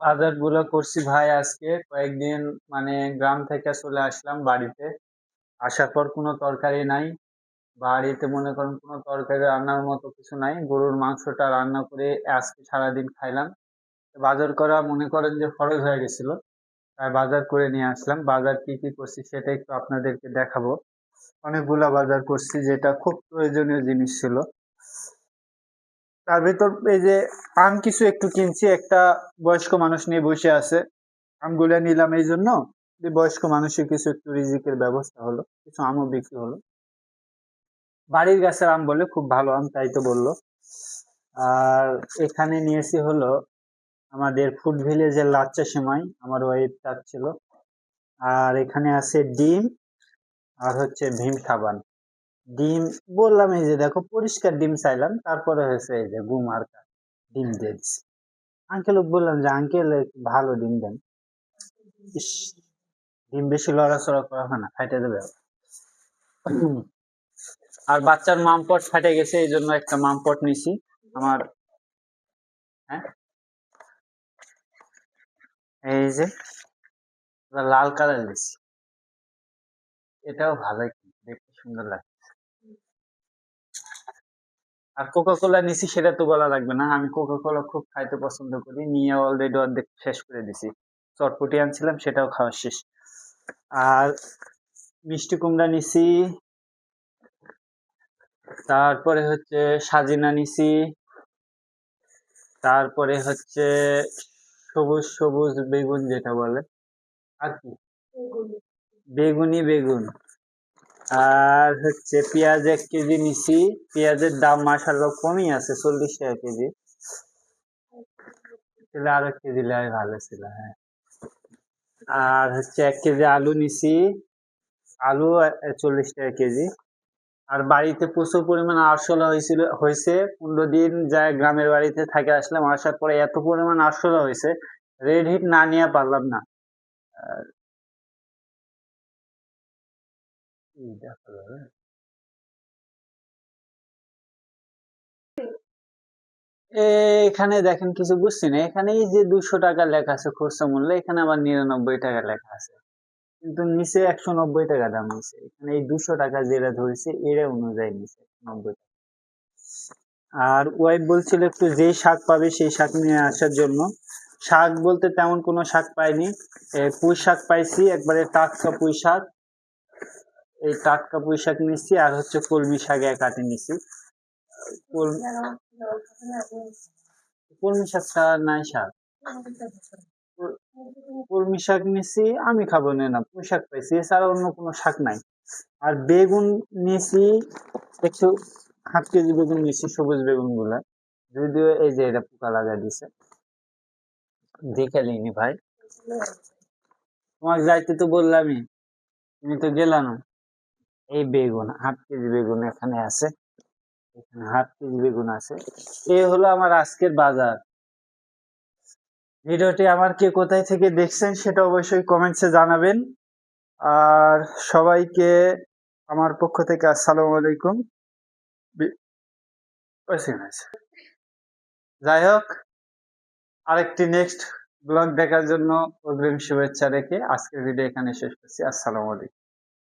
বাজার গুলো করছি ভাই, আজকে কয়েকদিন মানে গ্রাম থেকে চলে আসলাম বাড়িতে। আসার পর কোনো তরকারি নাই বাড়িতে, মনে করেন কোনো তরকারি রান্নার মতো কিছু নাই। গরুর মাংসটা রান্না করে আজকে সারাদিন খাইলাম। বাজার করা মনে করেন যে খরচ হয়ে গেছিল, তাই বাজার করে নিয়ে আসলাম। বাজার কি কি করছি সেটা একটু আপনাদেরকে দেখাবো। অনেকগুলা বাজার করছি, যেটা খুব প্রয়োজনীয় জিনিস ছিল। তার ভিতর এই যে আম কিছু একটু কিনছি, একটা বয়স্ক মানুষ নিয়ে বসে আছে। আমগুলা নিলাম এই জন্য যে বয়স্ক মানুষের কিছু একটু রিজিকের ব্যবস্থা হলো, কিছু আমও বিক্রি হলো। বাড়ির গাছের আম বলে খুব ভালো আম, তাই তো বললো। আর এখানে নিয়েছি হলো আমাদের ফুড ভিলেজের লাচ্চা সেমাই, আমার ওয়াইফ ছিল। আর এখানে আছে ডিম, আর হচ্ছে ভীম সাবান। ডিম বললাম এই যে দেখো পরিষ্কার ডিম চাইলাম, তারপরে হয়েছে এই যে গুম আর ডিম দিয়ে দিচ্ছে। আঙ্কেল বললাম যে আঙ্কেল ভালো ডিম দেন। ইস, ডিম বেশি লড়াচড়া করা হয় না, খাইতে দেবে। আর বাচ্চার মামপট ফাটে গেছে, এই জন্য একটা মামপট নিছি আমার। হ্যাঁ, এই যে লাল কালার নিছি, এটাও ভালো, দেখতে সুন্দর লাগে। আর কোকা কোলা নিছি, সেটা তো বলা লাগবে না, আমি কোকা কোলা খুব খাইতে পছন্দ করি। নিয়ে অলরেডি অর্ধেক শেষ করে দিছি। চটপটি আনছিলাম, সেটাও খাওয়া শেষ। আর মিষ্টি কুমড়া নিছি, তারপরে হচ্ছে সাজিনা নিছি, তারপরে হচ্ছে সবুজ সবুজ বেগুন যেটা বলে, আর কি বেগুনি বেগুন। আর হচ্ছে পেঁয়াজ 1 কেজি নিছি। পেঁয়াজের দাম মাশাআল্লাহ কমই আছে, 40 টাকা কেজি। তাহলে আরো 1 কেজি লেয় ভালো ছিল, হ্যাঁ। আর হচ্ছে 1 কেজি আলু নিছি, আলু 40 টাকা কেজি। আর বাড়িতে প্রচুর পরিমাণ আরশোলা হয়েছে। 15 দিন যায় গ্রামের বাড়িতে থাকে আসলাম, আসার পরে এত পরিমাণ আরশোলা হয়েছে, রেড হিট না নিয়ে পারলাম না। আর এই দেখো দাদা, এখানে দেখেন কিছু বুঝছি না। এখানে এই যে 200 টাকা লেখা আছে খুচরা মূল্য, এখানে আবার 99 টাকা লেখা আছে, কিন্তু নিচে 190 টাকা দাম নিছে। এখানে এই 200 টাকা যেটা ধরেছে এর অনুযায়ী নিচে 90 টাকা। আর ওয়াইফ বলছিল একটু যেই শাক পাবে সেই শাক নিয়ে আসার জন্য। শাক বলতে তেমন কোনো শাক পাইনি। পুঁই শাক পাইছি, একবারে টাটকা পুঁই শাক। এই টাটকা পুঁই শাক নিচ্ছি, আর হচ্ছে কলমি শাক 1 আটি নিচ্ছি। কলমি শাকটা নাই শাক, কলমি শাক নিছি, আমি খাবো না, না পুঁই শাক পাইছি, এছাড়া অন্য কোনো শাক নাই। আর বেগুন নিছি, একটু 1/2 কেজি বেগুন নিছি, সবুজ বেগুন গুলা। যদিও এই যে এটা পোকা লাগাই দিছে, দেখে নিনি ভাই। তোমাকে যাইতে তো বললামই, তুমি তো গেলা না। এই বেগুন 1/2 কেজি বেগুন এখানে আছে, এখানে 1/2 কেজি বেগুন আছে। এই হলো আমার আজকের বাজার। ভিডিওটি আমার কে কোথায় থেকে দেখছেন সেটা অবশ্যই কমেন্টসে জানাবেন। আর সবাইকে আমার পক্ষ থেকে আসসালামু আলাইকুম। যাই হোক, আরেকটি নেক্সট ব্লগ দেখার জন্য অগ্রিম শুভেচ্ছা রেখে আজকের ভিডিও এখানে শেষ করছি। আসসালামু আলাইকুম।